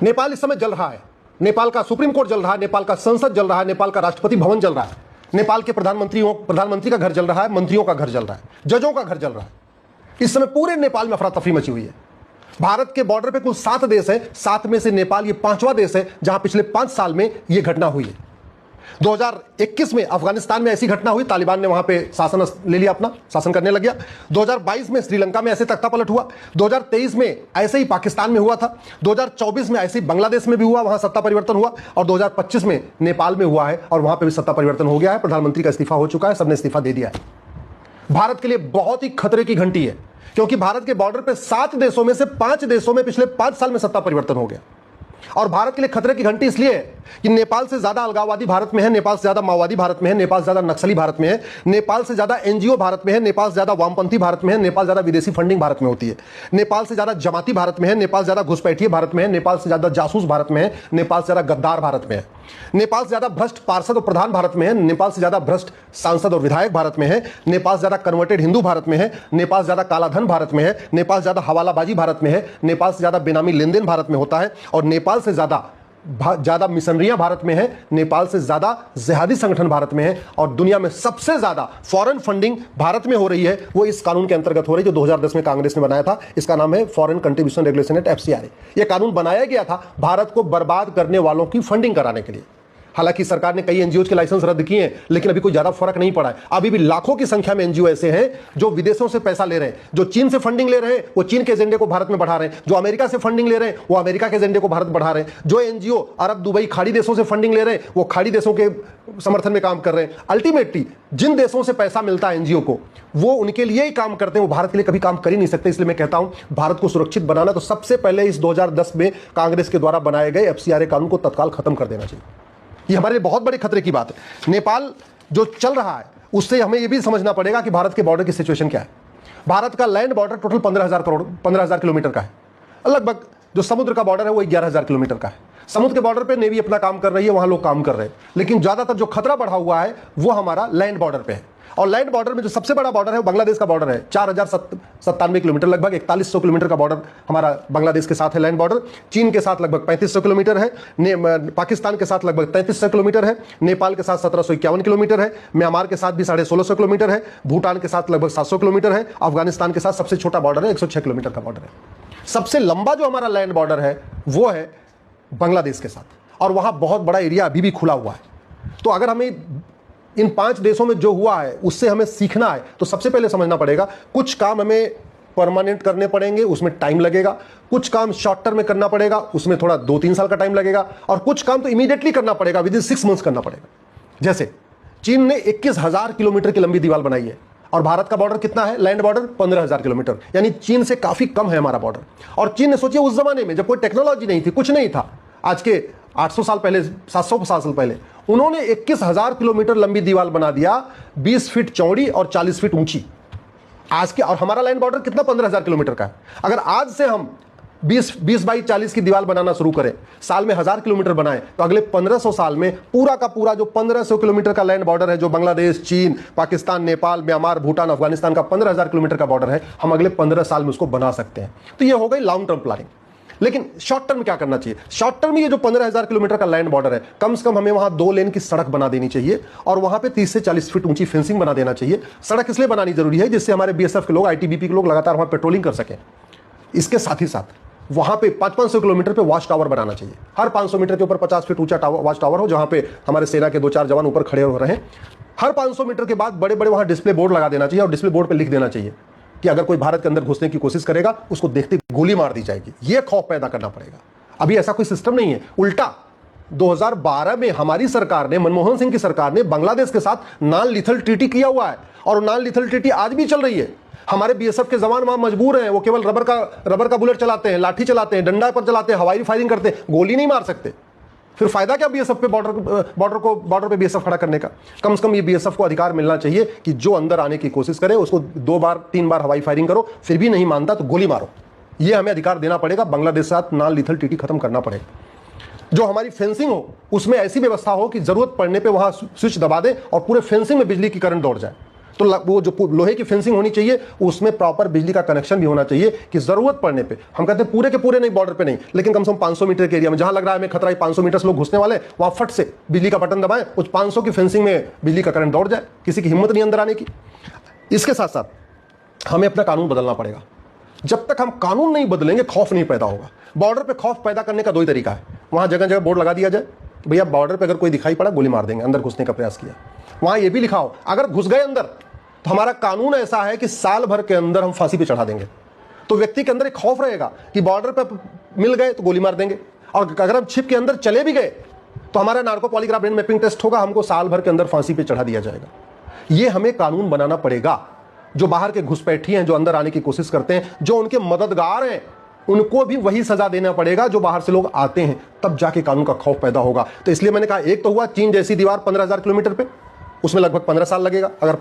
नेपाल इस समय जल रहा है, नेपाल का सुप्रीम कोर्ट जल रहा है, नेपाल का संसद जल रहा है, नेपाल का राष्ट्रपति भवन जल रहा है, नेपाल के प्रधानमंत्री का घर जल रहा है, मंत्रियों का घर जल रहा है, जजों का घर जल रहा है। इस समय पूरे नेपाल में अफरा तफरी मची हुई है। भारत के बॉर्डर पे कुल 7 देश है, 7 में से नेपाल ये 5वां देश है जहां पिछले 5 साल में यह घटना हुई है। 2021 में अफगानिस्तान में ऐसी घटना हुई, तालिबान ने वहां पे शासन ले लिया, अपना शासन करने लग गया। 2022 में श्रीलंका में ऐसे तख्ता पलट हुआ। 2023 में ऐसे ही पाकिस्तान में हुआ था। 2024 में ऐसे ही बांग्लादेश में भी हुआ, वहां सत्ता परिवर्तन हुआ। और 2025 में नेपाल में हुआ है और वहां पे भी सत्ता परिवर्तन हो गया है। प्रधानमंत्री का इस्तीफा हो चुका है, सबने इस्तीफा दे दिया है। भारत के लिए बहुत ही खतरे की घंटी है, क्योंकि भारत के बॉर्डर पे 7 देशों में से 5 देशों में पिछले 5 साल में सत्ता परिवर्तन हो गया। और भारत के लिए खतरे की घंटी इसलिए है कि नेपाल से ज्यादा अलगाववादी भारत में है, नेपाल से ज्यादा माओवादी भारत में है, नेपाल से ज्यादा नक्सली भारत में है, नेपाल से ज्यादा एनजीओ भारत में है, नेपाल से ज्यादा वामपंथी भारत में है, नेपाल ज्यादा विदेशी फंडिंग भारत में होती है, नेपाल से ज्यादा जमाती भारत में है, नेपाल ज्यादा घुसपैठिए भारत में है, नेपाल से ज्यादा जासूस भारत में है, नेपाल से ज्यादा गद्दार भारत में है, नेपाल से ज्यादा भ्रष्ट पार्षद और प्रधान भारत में है, नेपाल से ज्यादा भ्रष्ट सांसद और विधायक भारत में है, नेपाल से ज्यादा कन्वर्टेड हिंदू भारत में है, नेपाल से ज्यादा कालाधन भारत में है, नेपाल से ज्यादा हवालाबाजी भारत में है, नेपाल से ज्यादा बेनामी लेन देन भारत में होता है, और नेपाल से ज्यादा मिशनरियां भारत में है, नेपाल से ज्यादा जिहादी संगठन भारत में है, और दुनिया में सबसे ज्यादा फॉरेन फंडिंग भारत में हो रही है। वो इस कानून के अंतर्गत हो रही है जो 2010 में कांग्रेस ने बनाया था। इसका नाम है foreign contribution regulation act, FCRA। यह कानून बनाया गया था भारत को बर्बाद करने वालों की फंडिंग कराने के लिए। हालांकि सरकार ने कई एनजीओ के लाइसेंस रद्द किए हैं, लेकिन अभी कोई ज्यादा फर्क नहीं पड़ा है। अभी भी लाखों की संख्या में एनजीओ ऐसे हैं जो विदेशों से पैसा ले रहे हैं, जो चीन से फंडिंग ले रहे हैं, वो चीन के एजेंडे को भारत में बढ़ा रहे हैं, जो अमेरिका से फंडिंग ले रहे हैं, वो अमेरिका के एजेंडे को भारत में बढ़ा रहे हैं, जो एनजीओ अरब, दुबई, खाड़ी देशों से फंडिंग ले रहे हैं, वो खाड़ी देशों के समर्थन में काम कर रहे हैं। अल्टीमेटली जिन देशों से पैसा मिलता है एनजीओ को, वो उनके लिए ही काम करते हैं, वो भारत के लिए कभी काम कर ही नहीं सकते। इसलिए मैं कहता हूं भारत को सुरक्षित बनाना तो सबसे पहले इस 2010 में कांग्रेस के द्वारा बनाए गए FCRA कानून को तत्काल खत्म कर देना चाहिए। ये हमारे लिए बहुत बड़े खतरे की बात है। नेपाल जो चल रहा है उससे हमें यह भी समझना पड़ेगा कि भारत के बॉर्डर की सिचुएशन क्या है। भारत का लैंड बॉर्डर टोटल 15,000 किलोमीटर का है। लगभग जो समुद्र का बॉर्डर है वो 11,000 किलोमीटर का है। समुद्र के बॉर्डर पे नेवी अपना काम कर रही है, वहां लोग काम कर रहे हैं, लेकिन ज्यादातर जो खतरा बढ़ा हुआ है वो हमारा लैंड बॉर्डर पे है। और लैंड बॉर्डर में जो सबसे बड़ा बॉर्डर है वो बांग्लादेश का बॉर्डर है। 4,097 किलोमीटर, लगभग 4100 किलोमीटर का बॉर्डर हमारा बांग्लादेश के साथ है लैंड बॉर्डर। चीन के साथ लगभग 3500 किलोमीटर है, पाकिस्तान के साथ लगभग 3300 किलोमीटर है, नेपाल के साथ 1751 किलोमीटर है, म्यांमार के साथ भी 1650 किलोमीटर है, भूटान के साथ लगभग 700 किलोमीटर है, अफगानिस्तान के साथ सबसे छोटा बॉर्डर है 106 किलोमीटर का बॉर्डर है। सबसे लंबा जो हमारा लैंड बॉर्डर है वो है बांग्लादेश के साथ, और वहां बहुत बड़ा एरिया अभी भी खुला हुआ है। तो अगर हमें इन 5 देशों में जो हुआ है उससे हमें सीखना है, तो सबसे पहले समझना पड़ेगा कुछ काम हमें परमानेंट करने पड़ेंगे, उसमें टाइम लगेगा। कुछ काम शॉर्ट टर्म में करना पड़ेगा, उसमें थोड़ा 2-3 साल का टाइम लगेगा। और कुछ काम तो इमीडिएटली करना पड़ेगा, विद इन 6 मंथ्स करना पड़ेगा। जैसे चीन ने 21,000 किलोमीटर की लंबी दीवार बनाई है, और भारत का बॉर्डर कितना है, लैंड बॉर्डर 15,000 किलोमीटर, यानी चीन से काफी कम है हमारा बॉर्डर। और चीन ने सोचिए उस जमाने में जब कोई टेक्नोलॉजी नहीं थी, कुछ नहीं था, आज के 800 साल पहले, 700 साल पहले, उन्होंने 21,000 किलोमीटर लंबी दीवार बना दिया, 20 फीट चौड़ी और 40 फीट ऊंची। आज के, और हमारा लैंड बॉर्डर कितना, 15,000 किलोमीटर का है। अगर आज से हम 20 बाई 40 की दीवार बनाना शुरू करें, साल में 1000 किलोमीटर बनाएं, तो अगले 1500 साल में पूरा का पूरा जो 1500 किलोमीटर का लैंड बॉर्डर है, जो बांग्लादेश, चीन, पाकिस्तान, नेपाल, म्यांमार, भूटान, अफगानिस्तान का 15,000 किलोमीटर का बॉर्डर है, हम अगले 15 साल में उसको बना सकते हैं। तो ये हो गई लॉन्ग टर्म प्लानिंग। लेकिन शॉर्ट टर्म क्या करना चाहिए? शॉर्ट टर्म में ये जो 15,000 किलोमीटर का लैंड बॉर्डर है, कम से कम हमें वहां 2 लेन की सड़क बना देनी चाहिए, और वहां पे 30 से 40 फीट ऊंची फेंसिंग बना देना चाहिए। सड़क इसलिए बनानी जरूरी है जिससे हमारे BSF के लोग, ITBP के लोग लगातार वहां पेट्रोलिंग कर सकें। इसके साथ ही साथ वहां पे 500 किलोमीटर पे वॉच टावर बनाना चाहिए। हर 500 मीटर के ऊपर 50 फीट ऊंचा वॉच टावर हो, जहां पे हमारे सेना के 2-4 जवान ऊपर खड़े हो रहे हैं। हर 500 मीटर के बाद बड़े बड़े वहां डिस्प्ले बोर्ड लगा देना चाहिए, और डिस्प्ले बोर्ड पे लिख देना चाहिए कि अगर कोई भारत के अंदर घुसने की कोशिश करेगा उसको देखते गोली मार दी जाएगी। यह खौफ पैदा करना पड़ेगा। अभी ऐसा कोई सिस्टम नहीं है। उल्टा 2012 में हमारी सरकार ने, मनमोहन सिंह की सरकार ने बांग्लादेश के साथ नॉन लीथल ट्रीटी किया हुआ है, और नॉन लीथल ट्रीटी आज भी चल रही है। हमारे BSF के जवान वहां मजबूर हैं, वो केवल रबर का बुलेट चलाते हैं, लाठी चलाते हैं, डंडा पर चलाते हैं, हवाई फायरिंग करते हैं, गोली नहीं मार सकते। फिर फायदा क्या BSF पे बॉर्डर पे BSF खड़ा करने का? कम से कम ये BSF को अधिकार मिलना चाहिए कि जो अंदर आने की कोशिश करे उसको 2 बार 3 बार हवाई फायरिंग करो, फिर भी नहीं मानता तो गोली मारो। ये हमें अधिकार देना पड़ेगा। बांग्लादेश के साथ नॉन लीथल ट्रीटी खत्म करना पड़ेगा। जो हमारी फेंसिंग हो उसमें ऐसी व्यवस्था हो कि जरूरत पड़ने पे वहां स्विच दबा दें और पूरे फेंसिंग में बिजली की करंट दौड़ जाए। तो वो जो लोहे की फेंसिंग होनी चाहिए, उसमें प्रॉपर बिजली का कनेक्शन भी होना चाहिए कि जरूरत पड़ने पे, हम कहते हैं पूरे के पूरे नहीं, बॉर्डर पे नहीं, लेकिन कम से कम 500 मीटर के एरिया में जहां लग रहा है हमें खतरा है 500 मीटर से लोग घुसने वाले, वहां फट से बिजली का बटन दबाएं, उस 500 की फेंसिंग में बिजली का करंट दौड़ जाए, किसी की हिम्मत नहीं अंदर आने की। इसके साथ साथ हमें अपना कानून बदलना पड़ेगा। जब तक हम कानून नहीं बदलेंगे खौफ नहीं पैदा होगा। बॉर्डर पे खौफ पैदा करने का दो ही तरीका है, वहां जगह जगह बोर्ड लगा दिया जाए, भैया बॉर्डर पे अगर कोई दिखाई पड़ा गोली मार देंगे, अंदर घुसने का प्रयास किया, वहां ये भी लिखा हो अगर घुस गए अंदर तो हमारा कानून ऐसा है कि साल भर के अंदर हम फांसी पे चढ़ा देंगे। तो व्यक्ति के अंदर एक खौफ रहेगा कि बॉर्डर पे मिल गए तो गोली मार देंगे, और अगर हम छिप के अंदर चले भी गए तो हमारा narco polygraph brain mapping test होगा, हमको साल भर के अंदर फांसी पे चढ़ा दिया जाएगा। ये हमें कानून बनाना पड़ेगा। जो बाहर के घुसपैठी हैं, जो अंदर आने की कोशिश करते हैं, जो उनके मददगार हैं, उनको भी वही सजा देना पड़ेगा जो बाहर से लोग आते हैं, तब जाके कानून का खौफ पैदा होगा। तो इसलिए मैंने कहा, एक तो हुआ चीन जैसी दीवार 15,000 किलोमीटर पे, उसमें लगभग 15 साल लगेगा अगर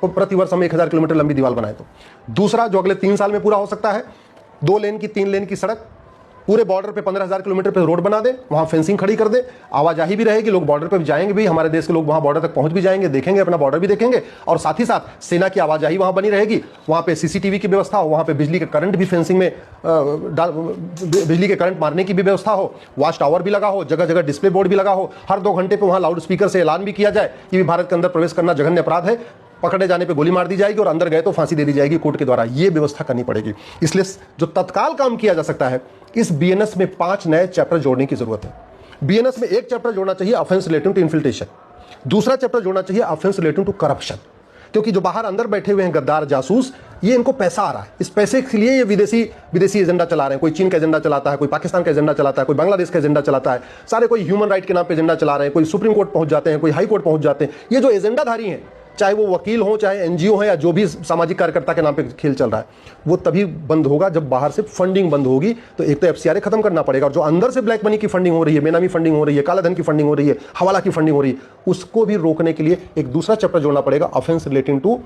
प्रति वर्ष हम 1,000 किलोमीटर लंबी दीवार बनाए तो। दूसरा जो अगले 3 साल में पूरा हो सकता है, 2 लेन की 3 लेन की सड़क, पूरे बॉर्डर पे 15,000 किलोमीटर पे रोड बना दे, वहां फेंसिंग खड़ी कर दे, आवाजाही भी रहेगी, लोग बॉर्डर पे भी जाएंगे भी, हमारे देश के लोग वहां बॉर्डर तक पहुंच भी जाएंगे, देखेंगे, अपना बॉर्डर भी देखेंगे, और साथ ही साथ सेना की आवाजाही वहां बनी रहेगी, वहां पे सीसीटीवी की व्यवस्था हो, वहां पे बिजली के करंट भी फेंसिंग में बिजली के करंट मारने की भी व्यवस्था हो, वॉच टावर भी लगा हो, जगह जगह डिस्प्ले बोर्ड भी लगा हो, हर 2 घंटे पे वहां लाउड स्पीकर से ऐलान भी किया जाए कि भारत के अंदर प्रवेश करना जघन्य अपराध है, पकड़े जाने पे गोली मार दी जाएगी और अंदर गए तो फांसी दे दी जाएगी कोर्ट के द्वारा। ये व्यवस्था करनी पड़ेगी। इसलिए जो तत्काल काम किया जा सकता है, इस बीएनएस में 5 नए चैप्टर जोड़ने की जरूरत है। बीएनएस में एक चैप्टर जोड़ना चाहिए ऑफेंस रिलेटिंग टू इन्फिल्ट्रेशन, दूसरा चैप्टर जोड़ना चाहिए ऑफेंस रिलेटिंग टू करप्शन, क्योंकि जो बाहर अंदर बैठे हुए हैं गद्दार जासूस, ये इनको पैसा आ रहा है, इस पैसे के लिए ये विदेशी एजेंडा चला रहे हैं। कोई चीन का एजेंडा चलाता है, कोई पाकिस्तान का एजेंडा चलाता है, कोई बांग्लादेश का एजेंडा चलाता है, सारे कोई ह्यूमन राइट के नाम पे एजेंडा चला रहे हैं, कोई सुप्रीम कोर्ट पहुंच जाते हैं, कोई हाई कोर्ट पहुंच जाते हैं। ये जो एजेंडाधारी हैं, चाहे वो वकील हो, चाहे एनजीओ है, या जो भी सामाजिक कार्यकर्ता के नाम पे खेल चल रहा है, वो तभी बंद होगा जब बाहर से फंडिंग बंद होगी। तो एक तो एफसीआरए खत्म करना पड़ेगा, और जो अंदर से ब्लैक मनी की फंडिंग हो रही है, बेनामी फंडिंग हो रही है, काला धन की फंडिंग हो रही है, हवाला की फंडिंग हो रही है, उसको भी रोकने के लिए एक दूसरा चैप्टर जोड़ना पड़ेगा, ऑफेंस रिलेटिंग टू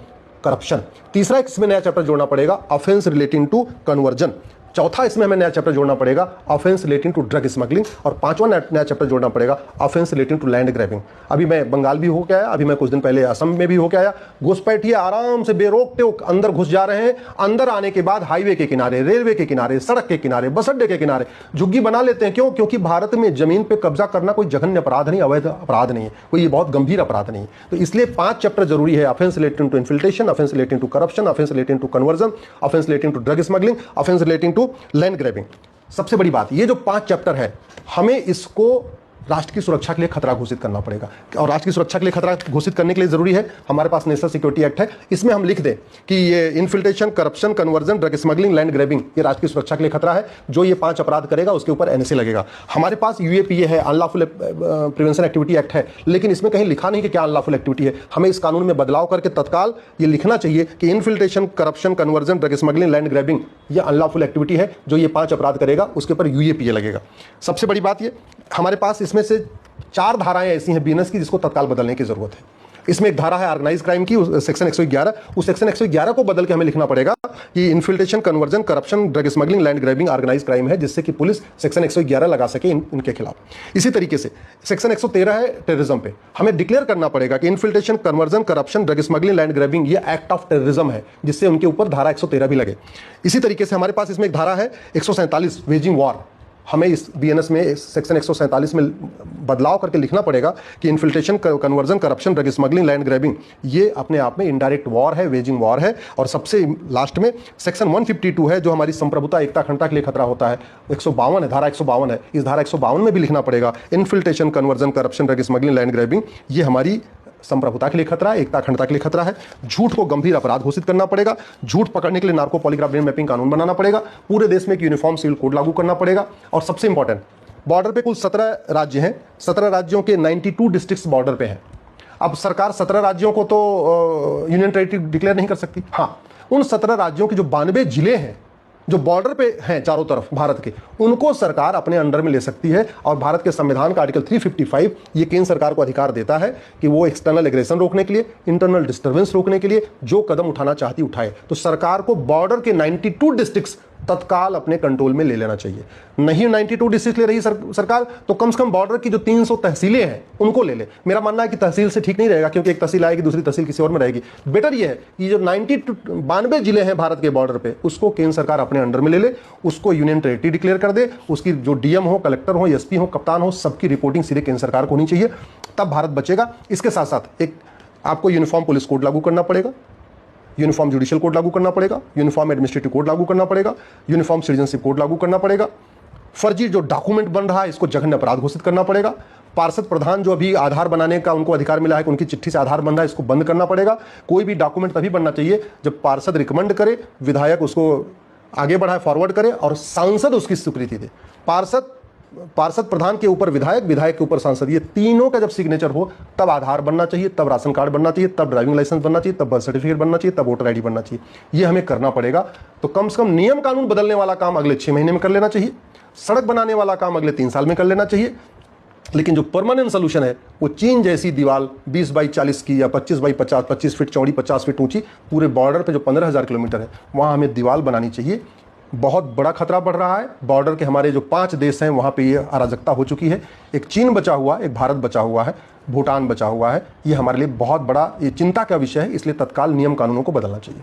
करप्शन। तीसरा इसमें नया चैप्टर जोड़ना पड़ेगा, ऑफेंस रिलेटिंग टू कन्वर्जन। चौथा इसमें हमें नया चैप्टर जोड़ना पड़ेगा, offence relating to drug smuggling. और पांचवा नया चैप्टर जोड़ना पड़ेगा, offence relating to land grabbing. अभी मैं बंगाल भी होकर आया, अभी मैं कुछ दिन पहले असम में भी होकर आया। घुसपैठिए आराम से बेरोक टोक अंदर घुस जा रहे हैं। अंदर आने के बाद हाईवे के किनारे, रेलवे के किनारे, सड़क के किनारे, बस अड्डे के किनारे झुग्गी बना लेते हैं। क्यों? क्योंकि भारत में जमीन पे कब्जा करना कोई जघन्य अपराध नहीं, अवैध अपराध नहीं है, कोई ये बहुत गंभीर अपराध नहीं है। तो इसलिए 5 चैप्टर जरूरी है, offence relating to infiltration, offence relating to corruption, offence relating to conversion, offence relating to drug smuggling, offence relating to land grabbing. सबसे बड़ी बात, ये जो 5 चैप्टर है, हमें इसको राष्ट्र की सुरक्षा के लिए खतरा घोषित करना पड़ेगा। और राष्ट्र की सुरक्षा के लिए खतरा घोषित करने के लिए जरूरी है, हमारे पास नेशनल सिक्योरिटी एक्ट है, इसमें हम लिख दें कि ये infiltration, corruption, conversion, drug smuggling, land grabbing, ये राष्ट्र की सुरक्षा के लिए खतरा है। जो ये 5 अपराध करेगा उसके ऊपर एनएसए लगेगा। हमारे पास यूएपीए है, अनलॉफुल प्रिवेंशन एक्टिविटी एक्ट है, लेकिन इसमें कहीं लिखा नहीं कि क्या अनलॉफुल एक्टिविटी है। हमें इस कानून में बदलाव करके तत्काल ये लिखना चाहिए कि infiltration, corruption, conversion, drug smuggling, land grabbing ये अनलॉफुल एक्टिविटी है। जो ये 5 अपराध करेगा उसके ऊपर यूएपीए लगेगा। सबसे बड़ी बात, ये हमारे पास इसमें से 4 धाराएं ऐसी हैं बीएनएस की जिसको तत्काल बदलने की जरूरत है। इसमें एक धारा है ऑर्गेनाइज क्राइम की, सेक्शन 111। उस सेक्शन 111 को बदल के हमें लिखना पड़ेगा कि infiltration, conversion, corruption, drug smuggling, land grabbing organise crime है, जिससे कि पुलिस सेक्शन 111 लगा सके इनके खिलाफ। इसी तरीके से सेक्शन 113 है टेररिज्म पे, हमें डिक्लेयर करना पड़ेगा कि infiltration, conversion, corruption, drug smuggling, land grabbing ये एक्ट ऑफ टेररिज्म है, जिससे उनके ऊपर धारा 113 भी लगे। इसी तरीके से हमारे पास इसमें एक धारा है 147 वेजिंग वॉर। हमें इस बीएनएस में सेक्शन 147 में बदलाव करके लिखना पड़ेगा कि infiltration, conversion, corruption, drug smuggling, land grabbing ये अपने आप में इनडायरेक्ट वॉर है, वेजिंग वॉर है। और सबसे लास्ट में सेक्शन 152 है, जो हमारी संप्रभुता, एकता, अखंडता के लिए खतरा होता है। 152 है, धारा 152 है। इस धारा 152 में भी लिखना पड़ेगा infiltration, conversion, corruption, drug smuggling, land grabbing ये हमारी संप्रभुता के लिए खतरा है, एकता, अखंडता के लिए खतरा है। झूठ को गंभीर अपराध घोषित करना पड़ेगा। झूठ पकड़ने के लिए नार्को पॉलीग्राफ ब्रेन मैपिंग कानून बनाना पड़ेगा। पूरे देश में एक यूनिफॉर्म सिविल कोड लागू करना पड़ेगा। और सबसे इंपॉर्टेंट, बॉर्डर पे कुल 17 राज्य हैं। 17 राज्यों के 92 डिस्ट्रिक्ट्स बॉर्डर पे हैं। अब सरकार 17 राज्यों को तो यूनियन टेरिटरी डिक्लेयर नहीं कर सकती। हाँ, उन 17 राज्यों के जो 92 जिले हैं जो बॉर्डर पे हैं चारों तरफ भारत के, उनको सरकार अपने अंडर में ले सकती है। और भारत के संविधान का आर्टिकल 355 ये केंद्र सरकार को अधिकार देता है कि वो एक्सटर्नल एग्रेशन रोकने के लिए, इंटरनल डिस्टर्बेंस रोकने के लिए जो कदम उठाना चाहती उठाए। तो सरकार को बॉर्डर के 92 डिस्ट्रिक्ट्स तत्काल अपने कंट्रोल में ले लेना चाहिए। नहीं 92 डिस्ट्रिक्ट ले रही सरकार, तो कम से कम बॉर्डर की जो 300 तहसीलें हैं उनको ले ले। मेरा मानना है कि तहसील से ठीक नहीं रहेगा, क्योंकि एक तहसील आएगी, दूसरी तहसील किसी और में रहेगी। बेटर ये है कि जो 92 जिले हैं भारत के बॉर्डर पे, उसको केंद्र सरकार अपने अंडर में ले ले, उसको यूनियन टेरिटरी डिक्लेयर कर दे। उसकी जो डीएम हो, कलेक्टर हो, एसपी हो, कप्तान हो, सबकी रिपोर्टिंग सीधे केंद्र सरकार को होनी चाहिए, तब भारत बचेगा। इसके साथ साथ एक आपको यूनिफॉर्म पुलिस कोड लागू करना पड़ेगा, यूनिफॉर्म जुडिशियल कोड लागू करना पड़ेगा, यूनिफॉर्म एडमिनिस्ट्रेटिव कोड लागू करना पड़ेगा, यूनिफॉर्म सिटीजनशिप कोड लागू करना पड़ेगा। फर्जी जो डॉक्यूमेंट बन रहा है इसको जघन्य अपराध घोषित करना पड़ेगा। पार्षद प्रधान जो अभी आधार बनाने का उनको अधिकार मिला है कि उनकी चिट्ठी से आधार बन रहा है, इसको बंद करना पड़ेगा। कोई भी डॉक्यूमेंट तभी बनना चाहिए जब पार्षद रिकमेंड करे, विधायक उसको आगे बढ़ाए, फॉरवर्ड करे और सांसद उसकी स्वीकृति दे। पार्षद प्रधान के ऊपर विधायक, विधायक के ऊपर सांसद, ये तीनों का जब सिग्नेचर हो तब आधार बनना चाहिए, तब राशन कार्ड बनना चाहिए, तब ड्राइविंग लाइसेंस बनना चाहिए, तब बर्थ सर्टिफिकेट बनना चाहिए, तब वोटर आईडी बनना चाहिए। ये हमें करना पड़ेगा। तो कम से कम नियम कानून बदलने वाला काम अगले 6 महीने में कर लेना चाहिए, सड़क बनाने वाला काम अगले 3 साल में कर लेना चाहिए। लेकिन जो परमानेंट सोल्यूशन है वो चीन जैसी दीवार 20 बाई 40 की या 25 बाई 50, 25 फीट चौड़ी, 50 फीट ऊंची, पूरे बॉर्डर पे जो 15,000 किलोमीटर है वहाँ हमें दीवार बनानी चाहिए। बहुत बड़ा खतरा बढ़ रहा है। बॉर्डर के हमारे जो 5 देश हैं वहाँ पे ये अराजकता हो चुकी है। एक चीन बचा हुआ, एक भारत बचा हुआ है, भूटान बचा हुआ है। ये हमारे लिए बहुत बड़ा ये चिंता का विषय है, इसलिए तत्काल नियम कानूनों को बदलना चाहिए।